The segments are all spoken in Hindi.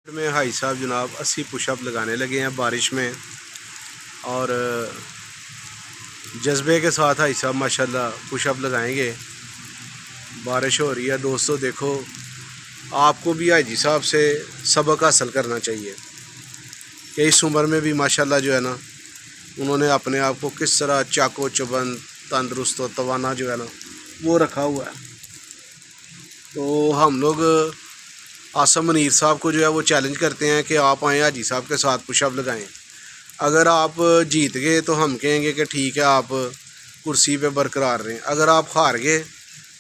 में हाई साहब जनाब 80 पुशअप लगाने लगे हैं बारिश में और जज्बे के साथ हाई साहब माशाल्लाह पुशअप लगाएंगे। बारिश हो रही है दोस्तों, देखो आपको भी हाजी साहब से सबक हासिल करना चाहिए कि इस उम्र में भी माशाल्लाह जो है ना उन्होंने अपने आप को किस तरह चाको चबंद तंदुरुस्त और तवाना जो है ना वो रखा हुआ है। तो हम लोग आसम मुनीर साहब को जो है वो चैलेंज करते हैं कि आप आएँ हाजी साहब के साथ पुशअप लगाएं। अगर आप जीत गए तो हम कहेंगे कि ठीक है आप कुर्सी पे बरकरार रहें, अगर आप हार गए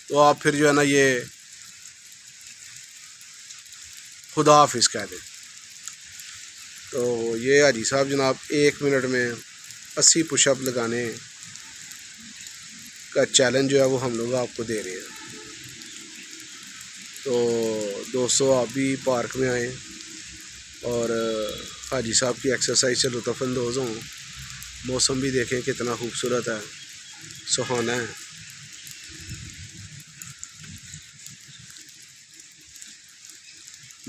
तो आप फिर जो है ना ये खुदा हाफिज़ कह दें। तो ये हाजी साहब जनाब 1 मिनट में 80 पुशअप लगाने का चैलेंज जो है वो हम लोग आपको दे रहे हैं। तो दोस्तों आप भी पार्क में आएँ और हाजी साहब की एक्सरसाइज से लुत्फ़अंदोज़ हों। मौसम भी देखें कितना खूबसूरत है, सुहाना है।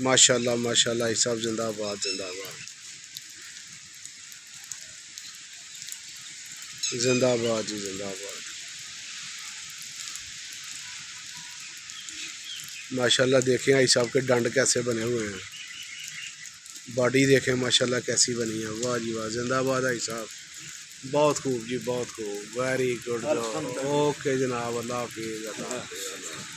माशाल्लाह माशाल्लाह हाजी साहब जिंदाबाद जिंदाबाद जिंदाबाद जी जिंदाबाद। माशाल्लाह देखें हाजी साहब के डंड कैसे बने हुए हैं, बॉडी देखें माशाल्लाह कैसी बनी है। वाह जी वाह, जिंदाबाद हाजी साहब, बहुत खूब जी बहुत खूब, वेरी गुड। ओके जनाब, अल्लाह हाफिज़।